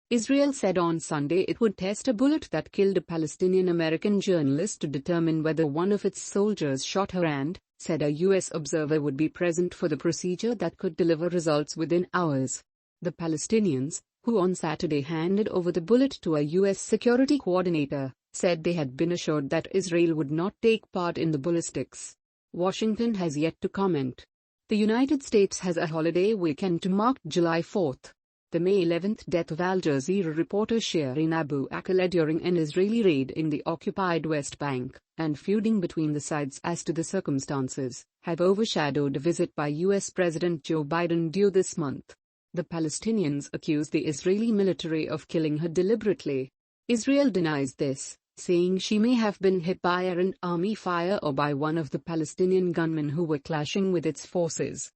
Israel said on Sunday it would test a bullet that killed a Palestinian-American journalist to determine whether one of its soldiers shot her and said a U.S. observer would be present for the procedure that could deliver results within hours. The Palestinians, who on Saturday handed over the bullet to a U.S. security coordinator, said they had been assured that Israel would not take part in the ballistics. Washington has yet to comment. The United States has a holiday weekend to mark July 4th. The May 11th death of Al Jazeera reporter Shireen Abu Akleh during an Israeli raid in the occupied West Bank, and feuding between the sides as to the circumstances, have overshadowed a visit by U.S. President Joe Biden due this month. The Palestinians accuse the Israeli military of killing her deliberately. Israel denies this, saying she may have been hit by an army fire or by one of the Palestinian gunmen who were clashing with its forces.